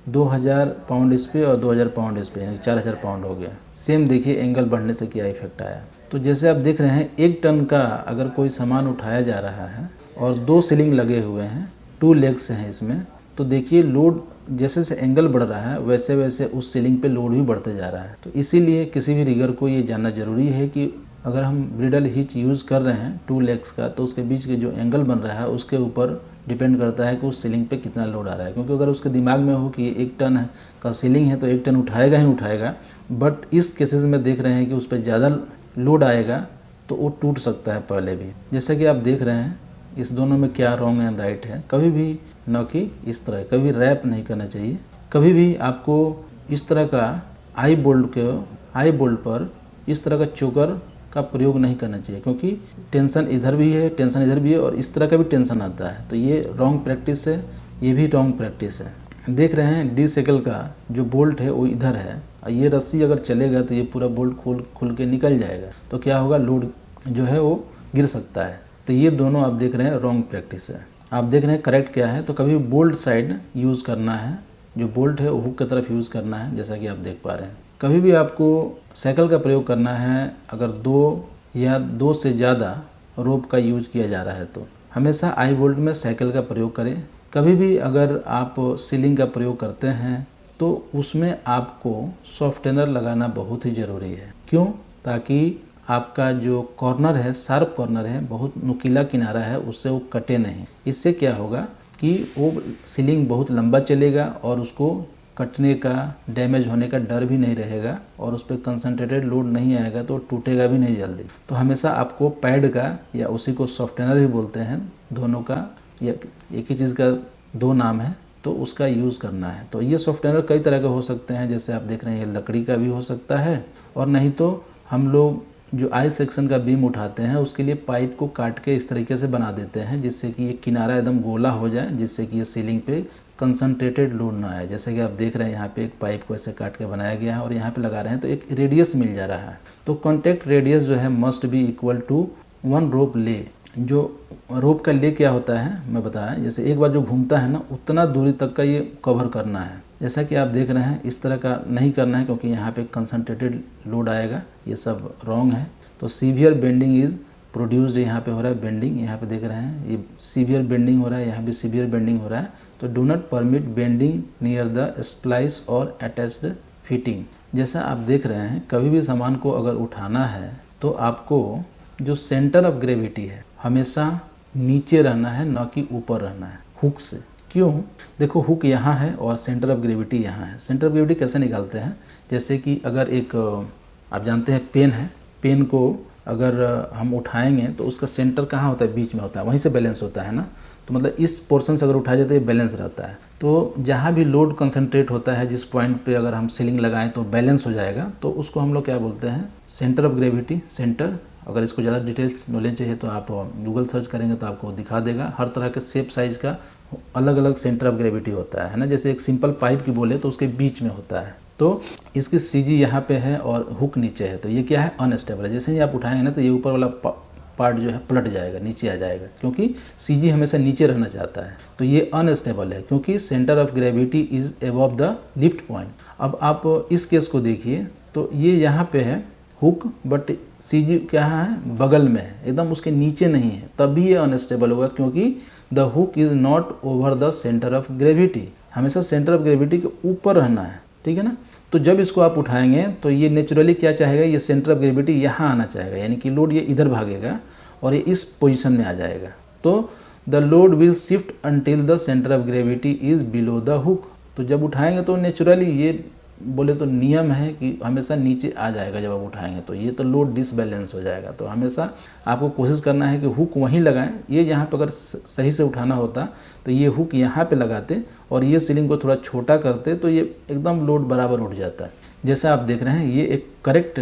2000 पाउंड इस पे और 2000 पाउंड इस पे, यानी 4000 पाउंड हो गया। सेम देखिए एंगल बढ़ने से क्या इफेक्ट आया। तो जैसे आप देख रहे हैं 1 टन का अगर कोई सामान उठाया जा रहा है और 2 सीलिंग लगे हुए हैं, 2 लेग्स हैं इसमें, तो देखिए लोड जैसे से एंगल बढ़ रहा है वैसे वैसे उस सीलिंग पे लोड भी बढ़ते जा रहा है। तो इसीलिए किसी भी रिगर को ये जानना ज़रूरी है कि अगर हम ब्रिडल हिच यूज़ कर रहे हैं 2 लेग्स का, तो उसके बीच के जो एंगल बन रहा है उसके ऊपर डिपेंड करता है कि उस सीलिंग पे कितना लोड आ रहा है। क्योंकि अगर उसके दिमाग में हो कि 1 टन का सीलिंग है तो 1 टन उठाएगा ही उठाएगा, बट इस केसेस में देख रहे हैं कि उस पर ज़्यादा लोड आएगा तो वो टूट सकता है पहले भी। जैसा कि आप देख रहे हैं इस दोनों में क्या रॉन्ग एंड राइट है। कभी भी न कि इस तरह कभी रैप नहीं करना चाहिए। कभी भी आपको इस तरह का आई बोल्ट पर इस तरह का चोकर का प्रयोग नहीं करना चाहिए, क्योंकि टेंशन इधर भी है, टेंशन इधर भी है और इस तरह का भी टेंशन आता है। तो ये रॉन्ग प्रैक्टिस है, ये भी रॉन्ग प्रैक्टिस है। देख रहे हैं डी सेकल का जो बोल्ट है वो इधर है और ये रस्सी अगर चलेगा तो ये पूरा बोल्ट खुल के निकल जाएगा, तो क्या होगा, लोड जो है वो गिर सकता है। तो ये दोनों आप देख रहे हैं रॉन्ग प्रैक्टिस है। आप देख रहे हैं करेक्ट क्या है, तो कभी बोल्ट साइड यूज़ करना है, जो बोल्ट है वो हुक की तरफ यूज़ करना है, जैसा कि आप देख पा रहे हैं। कभी भी आपको साइकिल का प्रयोग करना है अगर 2 या 2 से ज़्यादा रोप का यूज किया जा रहा है तो हमेशा आई बोल्ट में साइकिल का प्रयोग करें। कभी भी अगर आप सीलिंग का प्रयोग करते हैं तो उसमें आपको सॉफ्टनर लगाना बहुत ही ज़रूरी है। क्यों? ताकि आपका जो कॉर्नर है, शार्प कॉर्नर है, बहुत नुकीला किनारा है, उससे वो कटे नहीं। इससे क्या होगा कि वो सीलिंग बहुत लंबा चलेगा और उसको कटने का, डैमेज होने का डर भी नहीं रहेगा और उस पर कंसंट्रेटेड लोड नहीं आएगा तो टूटेगा भी नहीं जल्दी। तो हमेशा आपको पैड का या उसी को सॉफ्टनर भी बोलते हैं, दोनों का या एक ही चीज़ का 2 नाम है, तो उसका यूज़ करना है। तो ये सॉफ्टनर कई तरह के हो सकते हैं, जैसे आप देख रहे हैं ये लकड़ी का भी हो सकता है, और नहीं तो हम लोग जो आई सेक्शन का बीम उठाते हैं उसके लिए पाइप को काट के इस तरीके से बना देते हैं जिससे कि ये किनारा एकदम गोला हो जाए, जिससे कि ये सीलिंग पे कंसंट्रेटेड लोड ना आए। जैसे कि आप देख रहे हैं यहाँ पे एक पाइप को ऐसे काट के बनाया गया है और यहाँ पे लगा रहे हैं तो एक रेडियस मिल जा रहा है। तो कॉन्टैक्ट रेडियस जो है मस्ट बी इक्वल टू 1 रोप ले। जो रोप का ले क्या होता है मैं बताया, जैसे एक बार जो घूमता है ना उतना दूरी तक का ये कवर करना है। जैसा कि आप देख रहे हैं इस तरह का नहीं करना है क्योंकि यहाँ पे कंसंट्रेटेड लोड आएगा, ये सब रॉन्ग है। तो सीवियर बेंडिंग इज़ प्रोड्यूस्ड, यहाँ पे हो रहा है बेंडिंग, यहाँ पे देख रहे हैं ये सीवियर बेंडिंग हो रहा है, यहाँ भी सीवियर बेंडिंग हो रहा है। तो do not permit bending near the splice और अटैच्ड फिटिंग। जैसा आप देख रहे हैं कभी भी सामान को अगर उठाना है तो आपको जो सेंटर ऑफ ग्रेविटी है हमेशा नीचे रहना है, ना कि ऊपर रहना है हुक से। क्यों? देखो हुक यहाँ है और सेंटर ऑफ ग्रेविटी यहाँ है। सेंटर ऑफ ग्रेविटी कैसे निकालते हैं? जैसे कि अगर एक आप जानते हैं पेन है, पेन को अगर हम उठाएंगे तो उसका सेंटर कहाँ होता है? बीच में होता है, वहीं से बैलेंस होता है ना। तो मतलब इस पोर्शन से अगर उठाया जाए तो ये बैलेंस रहता है। तो जहाँ भी लोड कंसंट्रेट होता है, जिस पॉइंट पे अगर हम सीलिंग लगाएं तो बैलेंस हो जाएगा, तो उसको हम लोग क्या बोलते हैं? Centre of gravity. सेंटर, अगर इसको ज़्यादा डिटेल्स नॉलेज चाहिए तो आप गूगल सर्च करेंगे तो आपको दिखा देगा। हर तरह के शेप साइज का अलग अलग सेंटर ऑफ ग्रेविटी होता है ना। जैसे एक सिंपल पाइप की बोले तो उसके बीच में होता है। तो इसकी सीजी यहाँ पे है और हुक नीचे है, तो ये क्या है? अनस्टेबल है। जैसे ही आप उठाएंगे ना तो ये ऊपर वाला पार्ट जो है पलट जाएगा, नीचे आ जाएगा, क्योंकि सीजी हमेशा नीचे रहना चाहता है। तो ये अनस्टेबल है क्योंकि centre of gravity is above the lift point. अब आप इस केस को देखिए तो ये यहाँ पे है हुक, बट सीजी क्या है? बगल में है, एकदम उसके नीचे नहीं है, तभी ये अनस्टेबल होगा क्योंकि the hook is not over the centre of gravity. हमेशा सेंटर ऑफ ग्रेविटी के ऊपर रहना है, ठीक है ना। तो जब इसको आप उठाएंगे तो ये नेचुरली क्या चाहेगा? ये सेंटर ऑफ ग्रेविटी यहाँ आना चाहेगा, यानी कि लोड ये इधर भागेगा और ये इस पोजीशन में आ जाएगा। तो the load will shift until the centre of gravity is below the hook. तो जब उठाएंगे तो नेचुरली ये बोले तो नियम है कि हमेशा नीचे आ जाएगा जब आप उठाएंगे, तो ये तो लोड डिसबैलेंस हो जाएगा। तो हमेशा आपको कोशिश करना है कि हुक वहीं लगाएं। ये यहाँ पे अगर सही से उठाना होता तो ये हुक यहाँ पे लगाते और ये सीलिंग को थोड़ा छोटा करते तो ये एकदम लोड बराबर उठ जाता है। जैसा आप देख रहे हैं ये एक करेक्ट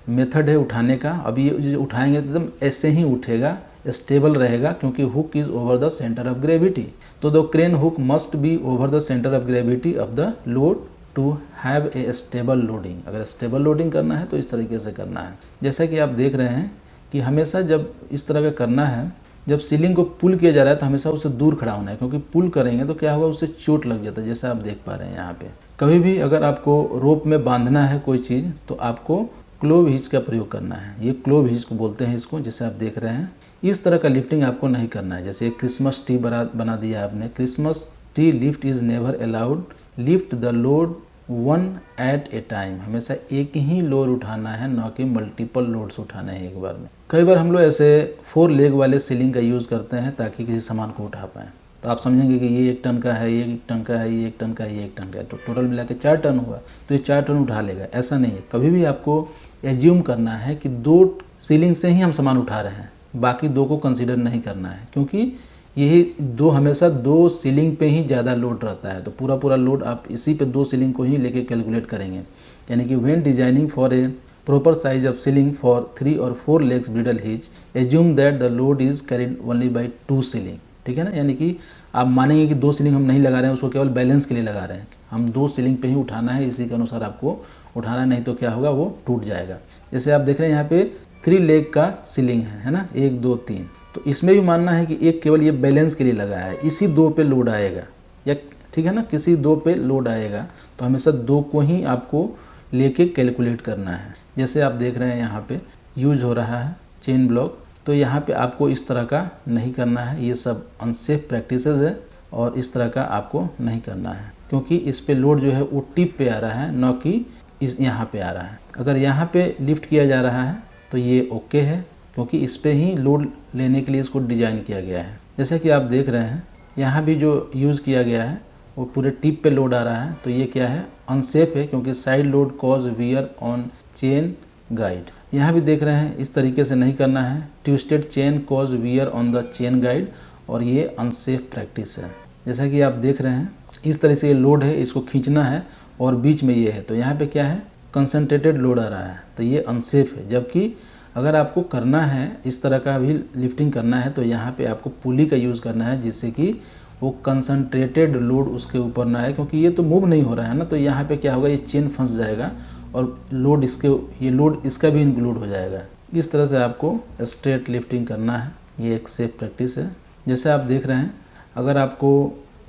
मेथड है उठाने का। अभी ये उठाएंगे तो एकदम ऐसे ही उठेगा, स्टेबल रहेगा क्योंकि hook is over the centre of gravity. तो the crane hook must be over the centre of gravity of the load to have a stable loading. अगर स्टेबल लोडिंग करना है तो इस तरीके से करना है। जैसा कि आप देख रहे हैं कि हमेशा जब इस तरह का करना है, जब सीलिंग को पुल किया जा रहा है तो हमेशा उससे दूर खड़ा होना है, क्योंकि पुल करेंगे तो क्या होगा? उससे चोट लग जाता है, जैसा आप देख पा रहे हैं यहाँ पे। कभी भी अगर आपको रोप में बांधना है कोई चीज़ तो आपको क्लोव हिच का प्रयोग करना है। ये क्लोव हिच को बोलते हैं इसको, जैसे आप देख रहे हैं। इस तरह का लिफ्टिंग आपको नहीं करना है। जैसे एक क्रिसमस ट्री बना दिया आपने, Christmas tree lift is never allowed, lift the load one at a time. हमेशा एक ही लोड उठाना है, ना कि मल्टीपल लोड्स उठाना है एक बार में। कई बार हम लोग ऐसे 4 लेग वाले सीलिंग का यूज़ करते हैं ताकि किसी सामान को उठा पाएँ। तो आप समझेंगे कि ये 1 टन का है, ये 1 टन का है, ये 1 टन का है, ये 1 टन का है, तो टोटल मिला के 4 टन हुआ, तो ये 4 टन उठा लेगा। ऐसा नहीं है। कभी भी आपको एज्यूम करना है कि 2 सीलिंग से ही हम सामान उठा रहे हैं, बाकी 2 को कंसिडर नहीं करना है, क्योंकि यही 2 हमेशा 2 सीलिंग पे ही ज़्यादा लोड रहता है। तो पूरा लोड आप इसी पे 2 सीलिंग को ही लेके कैलकुलेट करेंगे। यानी कि when designing for a proper size of ceiling for 3 और 4 legs bridle hitch, assume that the load is carried only by 2 ceiling. ठीक है ना। यानी कि आप मानेंगे कि 2 सीलिंग हम नहीं लगा रहे हैं, उसको केवल बैलेंस के लिए लगा रहे हैं। हम 2 सीलिंग पे ही उठाना है, इसी के अनुसार आपको उठाना, नहीं तो क्या होगा? वो टूट जाएगा। जैसे आप देख रहे हैं यहाँ पे 3 लेग का सीलिंग है ना, 1 2 3। तो इसमें भी मानना है कि एक केवल ये बैलेंस के लिए लगाया है, इसी 2 पे लोड आएगा, या ठीक है ना, किसी 2 पे लोड आएगा। तो हमेशा 2 को ही आपको लेके कैलकुलेट करना है। जैसे आप देख रहे हैं यहाँ पे यूज हो रहा है चेन ब्लॉक, तो यहाँ पे आपको इस तरह का नहीं करना है। ये सब अनसेफ प्रैक्टिसेस है और इस तरह का आपको नहीं करना है, क्योंकि इस पे लोड जो है वो टिप पे आ रहा है, न कि इस यहाँ पे आ रहा है। अगर यहाँ पे लिफ्ट किया जा रहा है तो ये ओके है, क्योंकि इस पे ही लोड लेने के लिए इसको डिजाइन किया गया है। जैसे कि आप देख रहे हैं यहाँ भी जो यूज़ किया गया है वो पूरे टिप पे लोड आ रहा है, तो ये क्या है? अनसेफ है, क्योंकि side load cause wear on chain guide. यहाँ भी देख रहे हैं इस तरीके से नहीं करना है। Twisted chain cause wear on the chain guide, और ये अनसेफ प्रैक्टिस है। जैसा कि आप देख रहे हैं इस तरह से ये लोड है, इसको खींचना है और बीच में ये है, तो यहाँ पे क्या है? कंसंट्रेटेड लोड आ रहा है, तो ये अनसेफ है। जबकि अगर आपको करना है इस तरह का भी लिफ्टिंग करना है तो यहाँ पे आपको पुली का यूज़ करना है, जिससे कि वो कंसंट्रेटेड लोड उसके ऊपर ना आए, क्योंकि ये तो मूव नहीं हो रहा है ना। तो यहाँ पे क्या होगा? ये चेन फंस जाएगा और लोड ये लोड इसका भी इंक्लूड हो जाएगा। इस तरह से आपको स्ट्रेट लिफ्टिंग करना है। ये एक सेफ प्रैक्टिस है। जैसे आप देख रहे हैं, अगर आपको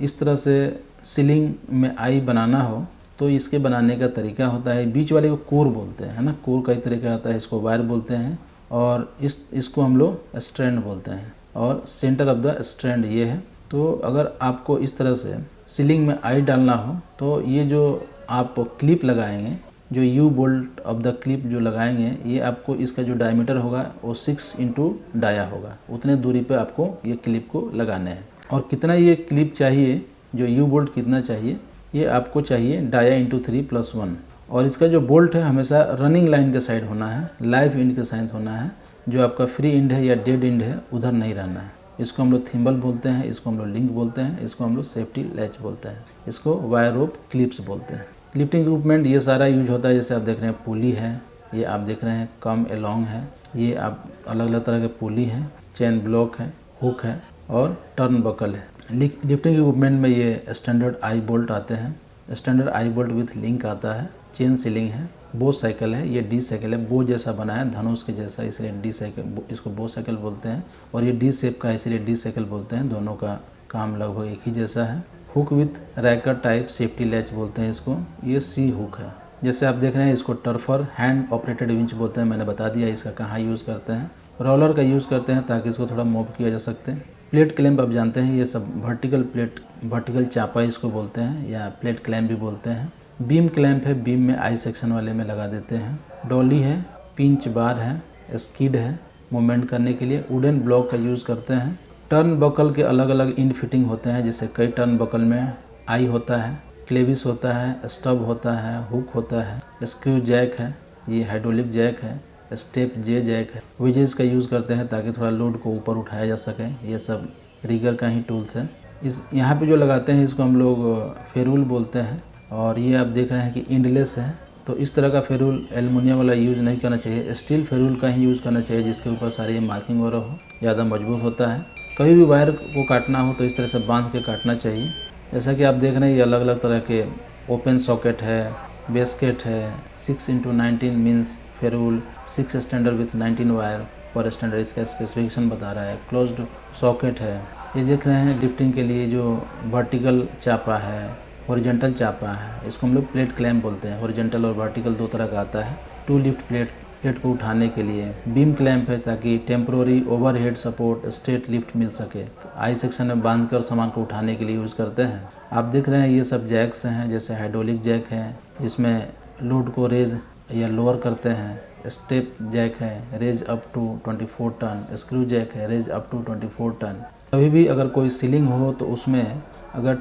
इस तरह से सीलिंग में आई बनाना हो तो इसके बनाने का तरीका होता है, बीच वाले को कोर बोलते हैं, है ना। कोर कई तरह का आता है, इसको वायर बोलते हैं और इसको हम लोग स्ट्रैंड बोलते हैं और सेंटर ऑफ द स्ट्रैंड ये है। तो अगर आपको इस तरह से सीलिंग में आई डालना हो तो ये जो आप क्लिप लगाएंगे, जो you bolt of the clip जो लगाएंगे, ये आपको इसका जो डायमीटर होगा वो 6 इंटू डाया होगा, उतने दूरी पे आपको ये क्लिप को लगाने हैं। और कितना ये क्लिप चाहिए, जो यू बोल्ट कितना चाहिए, ये आपको चाहिए डाया इंटू 3+1। और इसका जो बोल्ट है हमेशा रनिंग लाइन के साइड होना है, लाइव इंड के साइड होना है। जो आपका फ्री इंड है या डेड इंड है उधर नहीं रहना है। इसको हम लोग थिम्बल बोलते हैं, इसको हम लोग लिंक बोलते हैं, इसको हम लोग सेफ्टी लैच बोलते हैं, इसको वायर रोप क्लिप्स बोलते हैं। लिफ्टिंग इक्विपमेंट ये सारा यूज होता है। जैसे आप देख रहे हैं पुली है, ये आप देख रहे हैं कम एलोंग है, ये आप अलग अलग तरह के पुली हैं, चेन ब्लॉक है, हुक है और टर्न बकल है। लिफ्टिंग इक्विपमेंट में ये स्टैंडर्ड आई बोल्ट आते हैं, standard I bolt with link आता है, चेन सीलिंग है, बो साइकिल है, ये डी साइकिल है, बो जैसा बना है, धनुष के जैसा, इसलिए डी साइकिल, इसको बो साइकिल बोलते हैं। और ये डी शेप का है इसलिए डी साइकिल बोलते हैं। दोनों का काम लगभग एक ही जैसा है। Hook with racker type safety latch बोलते हैं इसको, ये सी हुक है। जैसे आप देख रहे हैं इसको टर्फर हैंड ऑपरेटेड विंच बोलते हैं, मैंने बता दिया इसका कहाँ यूज़ करते हैं। रोलर का यूज़ करते हैं ताकि इसको थोड़ा मूव किया जा सकते हैं। प्लेट क्लैंप आप जानते हैं, ये सब वर्टिकल प्लेट, वर्टिकल चापा इसको बोलते हैं या प्लेट क्लैंप भी बोलते हैं। बीम क्लैंप है, बीम में आई सेक्शन वाले में लगा देते हैं। डॉली है, पिंच बार है, स्किड है मूवमेंट करने के लिए। वुडन ब्लॉक का यूज़ करते हैं। टर्न बकल के अलग अलग इन फिटिंग होते हैं, जैसे कई टर्न बकल में आई होता है, क्लेविस होता है, स्टब होता है, हुक होता है, स्क्रू जैक है, ये हाइड्रोलिक जैक है, स्टेप जे जैक है। वेजेस का यूज़ करते हैं ताकि थोड़ा लोड को ऊपर उठाया जा सके। ये सब रिगर का ही टूल्स है। इस यहाँ पे जो लगाते हैं इसको हम लोग फेरूल बोलते हैं। और ये आप देख रहे हैं कि इंडलेस है, तो इस तरह का फेरूल एल्युमिनियम वाला यूज़ नहीं करना चाहिए, स्टील फेरूल का ही यूज़ करना चाहिए जिसके ऊपर सारी मार्किंग वगैरह हो, ज़्यादा मजबूत होता है। कभी भी वायर को काटना हो तो इस तरह से बांध के काटना चाहिए। जैसा कि आप देख रहे हैं ये अलग अलग तरह के ओपन सॉकेट है, बेस्केट है, 6x19 means ferrule, 6 standard with 19 wire पर स्टैंडर्ड, इसका स्पेसिफिकेशन बता रहा है। क्लोज्ड सॉकेट है, ये देख रहे हैं लिफ्टिंग के लिए जो वर्टिकल चापा है, हॉरिजॉन्टल चापा है, इसको हम लोग प्लेट क्लैंप बोलते हैं। हॉरिजॉन्टल और वर्टिकल दो तरह का आता है। टू लिफ्ट प्लेट को उठाने के लिए। बीम क्लैंप है ताकि temporary overhead support straight lift मिल सके। आई सेक्शन में बांधकर सामान को उठाने के लिए यूज़ करते हैं। आप देख रहे हैं ये सब जैक्स हैं, जैसे हाइड्रोलिक जैक है जिसमें लोड को रेज या लोअर करते हैं। स्टेप जैक है, raise up to 24 ton. Screw jack है, रेज अप टू 24 टन। कभी भी अगर कोई सीलिंग हो तो उसमें अगर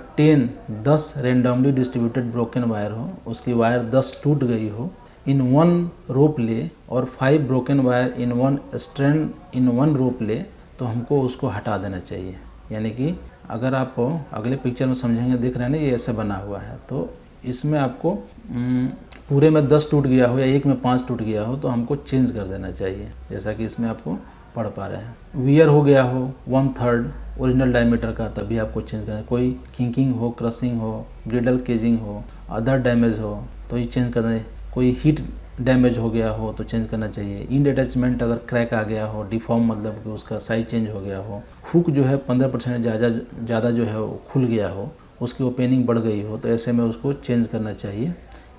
10 रेंडमली डिस्ट्रीब्यूटेड ब्रोकन वायर हो, उसकी वायर 10 टूट गई हो, इन 1 रोप ले, और 5 ब्रोकन वायर इन 1 स्ट्रैंड इन 1 रोप ले, तो हमको उसको हटा देना चाहिए। यानी कि अगर आप अगले पिक्चर में समझेंगे, देख रहे हैं ना ये ऐसे बना हुआ है, तो इसमें आपको पूरे में 10 टूट गया हो या एक में 5 टूट गया हो तो हमको चेंज कर देना चाहिए, जैसा कि इसमें आपको पढ़ पा रहे हैं। वियर हो गया हो 1/3 ओरिजिनल डायमीटर का, तभी आपको चेंज करना है। कोई किंकिंग हो, क्रसिंग हो, ब्रिडल केजिंग हो, अदर डैमेज हो तो ये चेंज करना है। कोई हीट डैमेज हो गया हो तो चेंज करना चाहिए। इंड अटैचमेंट अगर क्रैक आ गया हो, डिफॉर्म मतलब कि उसका साइज चेंज हो गया हो, हुक जो है 15% ज़्यादा जो है वो खुल गया हो, उसकी ओपनिंग बढ़ गई हो, तो ऐसे में उसको चेंज करना चाहिए।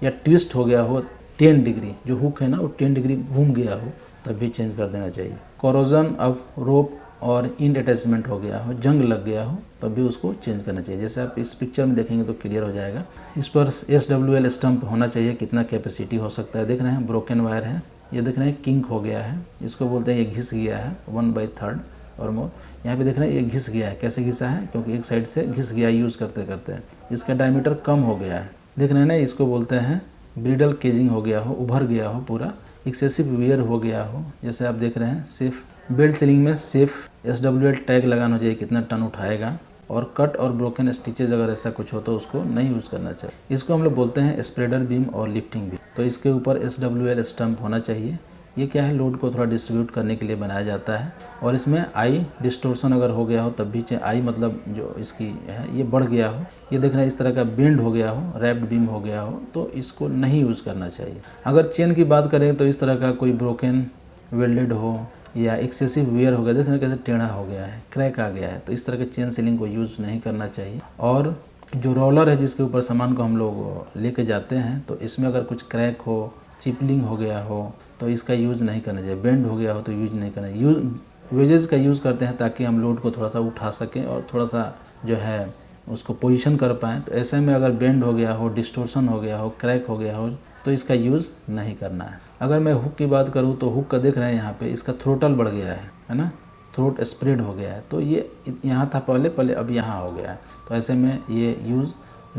या ट्विस्ट हो गया हो 10 डिग्री, जो हुक है ना वो 10 डिग्री घूम गया हो, तब भी चेंज कर देना चाहिए। कोरोजन ऑफ रोप और इंड अटैचमेंट हो गया हो, जंग लग गया हो, तब भी उसको चेंज करना चाहिए। जैसे आप इस पिक्चर में देखेंगे तो क्लियर हो जाएगा। इस पर SWL स्टम्प होना चाहिए, कितना कैपेसिटी हो सकता है। देख रहे हैं ब्रोकन वायर है, ये देख रहे हैं किंक हो गया है, इसको बोलते हैं ये घिस गया है 1/3 और मोर। यहाँ पे देख रहे हैं ये घिस गया है। कैसे घिसा है? क्योंकि एक साइड से घिस गया यूज़ करते करते, इसका डायमीटर कम हो गया है। देख रहे हैं ना, इसको बोलते हैं ब्रिडल केजिंग हो गया हो, उभर गया हो पूरा, एक्सेसिव वियर हो गया हो। जैसे आप देख रहे हैं सेफ बेल्ट सीलिंग में सेफ SWL टैग लगाना चाहिए, कितना टन उठाएगा। और कट और ब्रोकन स्टिचेज अगर ऐसा कुछ हो तो उसको नहीं यूज़ करना चाहिए। इसको हम लोग बोलते हैं स्प्रेडर बीम और लिफ्टिंग बीम। तो इसके ऊपर SWL स्टम्प होना चाहिए। ये क्या है, लोड को थोड़ा डिस्ट्रीब्यूट करने के लिए बनाया जाता है। और इसमें आई डिस्टोर्शन अगर हो गया हो तब भी आई मतलब जो इसकी है ये बढ़ गया हो, ये देख रहे हैं इस तरह का बेंड हो गया हो, रैप्ड बीम हो गया हो, तो इसको नहीं यूज़ करना चाहिए। अगर चेन की बात करें तो इस तरह का कोई ब्रोकन वेल्डेड हो या एक्सेसिव वेयर हो गया, देख रहे हैं कैसे टेढ़ा हो गया है, क्रैक आ गया है, तो इस तरह के चेन सीलिंग को यूज़ नहीं करना चाहिए। और जो रोलर है जिसके ऊपर सामान को हम लोग लेके जाते हैं, तो इसमें अगर कुछ क्रैक हो, चिपलिंग हो गया हो तो इसका यूज़ नहीं करना चाहिए। बेंड हो गया हो तो यूज़ नहीं करना चाहिए। वेजेस का यूज़ करते हैं ताकि हम लोड को थोड़ा सा उठा सकें और थोड़ा सा जो है उसको पोजीशन कर पाएँ। तो ऐसे में अगर बेंड हो गया हो, डिस्टोर्शन हो गया हो, क्रैक हो गया हो तो इसका यूज़ नहीं करना है। अगर मैं हुक की बात करूँ तो हुक का देख रहे हैं यहाँ पे इसका थ्रोटल बढ़ गया है ना, थ्रोट स्प्रेड हो गया है। तो ये यहाँ था पहले अब यहाँ हो गया है। तो ऐसे में ये यूज़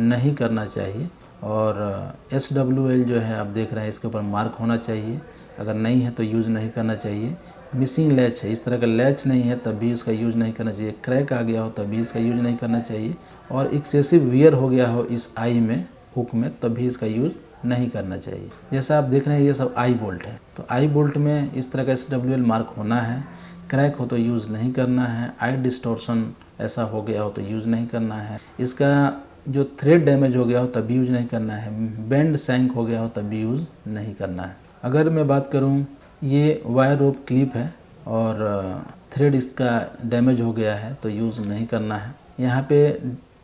नहीं करना चाहिए। और SWL जो है आप देख रहे हैं इसके ऊपर मार्क होना चाहिए, अगर नहीं है तो यूज़ नहीं करना चाहिए। मिसिंग लैच है, इस तरह का लैच नहीं है तब भी उसका यूज़ नहीं करना चाहिए। क्रैक आ गया हो तब भी इसका यूज़ नहीं करना चाहिए। और एक्सेसिव वियर हो गया हो इस आई में, हुक में, तब भी इसका यूज़ नहीं करना चाहिए। जैसा आप देख रहे हैं ये सब आई बोल्ट है, तो आई बोल्ट में इस तरह का SWL मार्क होना है। क्रैक हो तो यूज़ नहीं करना है। आई डिस्टोर्शन ऐसा हो गया हो तो यूज़ नहीं करना है। इसका जो थ्रेड डैमेज हो गया हो तब भी यूज़ नहीं करना है। बेंड सैंक हो गया हो तब भी यूज़ नहीं करना है। अगर मैं बात करूं, ये वायर रोप क्लिप है और थ्रेड इसका डैमेज हो गया है तो यूज़ नहीं करना है। यहाँ पे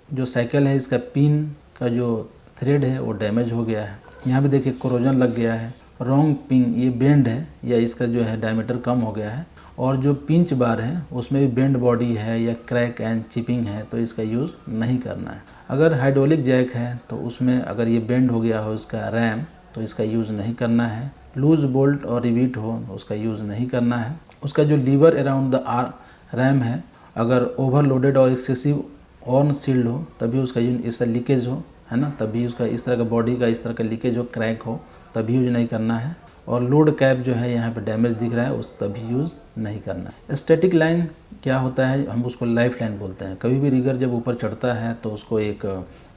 जो साइकिल है इसका पिन का जो थ्रेड है वो डैमेज हो गया है। यहाँ पे देखिए कोरोजन लग गया है। रॉन्ग पिन, ये बेंड है या इसका जो है डायमीटर कम हो गया है। और जो पिंच बार है उसमें भी बेंड बॉडी है या क्रैक एंड चिपिंग है तो इसका यूज़ नहीं करना है। अगर हाइड्रोलिक जैक है तो उसमें अगर ये बेंड हो गया हो इसका रैम तो इसका यूज़ नहीं करना है। लूज बोल्ट और रिवीट हो उसका यूज़ नहीं करना है। उसका जो लीवर अराउंड द रैम है अगर ओवरलोडेड और एक्सेसिव ऑन सील्ड हो तभी उसका यूज, इसका लीकेज हो है ना, तभी उसका इस तरह का बॉडी का इस तरह का लीकेज हो, क्रैक हो तभी यूज नहीं करना है। और लोड कैप जो है यहाँ पे डैमेज दिख रहा है उस तभी यूज़ नहीं करना है। स्टैटिक लाइन क्या होता है, हम उसको लाइफ लाइन बोलते हैं। कभी भी रिगर जब ऊपर चढ़ता है तो उसको एक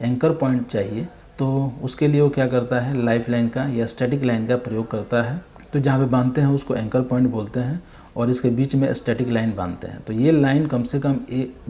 एंकर पॉइंट चाहिए, तो उसके लिए वो क्या करता है, लाइफ लाइन का या स्टैटिक लाइन का प्रयोग करता है। तो जहाँ पे बांधते हैं उसको एंकर पॉइंट बोलते हैं और इसके बीच में स्टैटिक लाइन बांधते हैं। तो ये लाइन कम से कम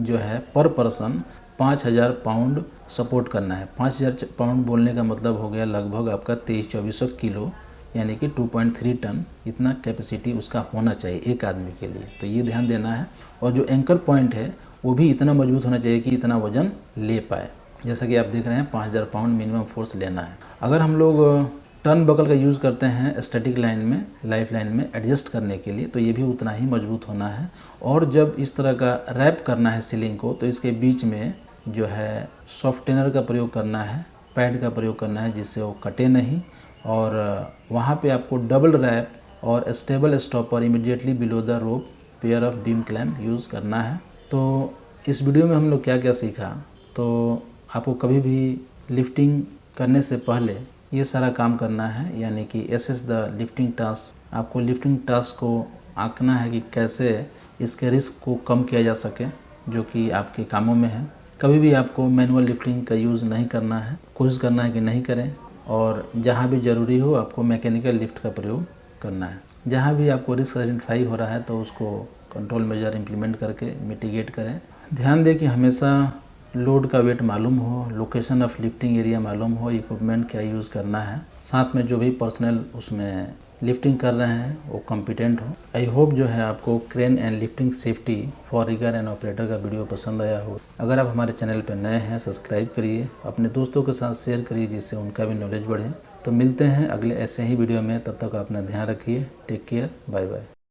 जो है पर पर्सन 5000 पाउंड सपोर्ट करना है। 5000 पाउंड बोलने का मतलब हो गया लगभग आपका 2300-2400 किलो, यानी कि 2.3 टन इतना कैपेसिटी उसका होना चाहिए एक आदमी के लिए। तो ये ध्यान देना है। और जो एंकर पॉइंट है वो भी इतना मजबूत होना चाहिए कि इतना वजन ले पाए। जैसा कि आप देख रहे हैं 5000 पाउंड मिनिमम फोर्स लेना है। अगर हम लोग टर्न बकल का यूज़ करते हैं स्टैटिक लाइन में, लाइफ लाइन में एडजस्ट करने के लिए, तो ये भी उतना ही मजबूत होना है। और जब इस तरह का रैप करना है सीलिंग को तो इसके बीच में जो है सॉफ्टनेर का प्रयोग करना है, पैड का प्रयोग करना है जिससे वो कटे नहीं। और वहाँ पे आपको डबल रैप और stable stopper immediately below the rope pair of beam clamp use करना है। तो इस वीडियो में हम लोग क्या क्या सीखा, तो आपको कभी भी लिफ्टिंग करने से पहले ये सारा काम करना है, यानी कि एसेस द लिफ्टिंग टास्क। आपको लिफ्टिंग टास्क को आंकना है कि कैसे इसके रिस्क को कम किया जा सके जो कि आपके कामों में है। कभी भी आपको मैनुअल लिफ्टिंग का यूज़ नहीं करना है, कोशिश करना है कि नहीं करें। और जहाँ भी ज़रूरी हो आपको मैकेनिकल लिफ्ट का प्रयोग करना है। जहाँ भी आपको रिस्क आइडेंटिफाई हो रहा है तो उसको कंट्रोल मेजर इम्प्लीमेंट करके मिटिगेट करें। ध्यान दें कि हमेशा लोड का वेट मालूम हो, लोकेशन ऑफ लिफ्टिंग एरिया मालूम हो, इक्विपमेंट क्या यूज़ करना है, साथ में जो भी पर्सनल उसमें लिफ्टिंग कर रहे हैं वो कॉम्पिटेंट हो। आई होप जो है आपको crane and lifting safety for rigger and operator का वीडियो पसंद आया हो। अगर आप हमारे चैनल पर नए हैं सब्सक्राइब करिए, अपने दोस्तों के साथ शेयर करिए जिससे उनका भी नॉलेज बढ़े। तो मिलते हैं अगले ऐसे ही वीडियो में, तब तक अपना ध्यान रखिए। Take care, bye bye.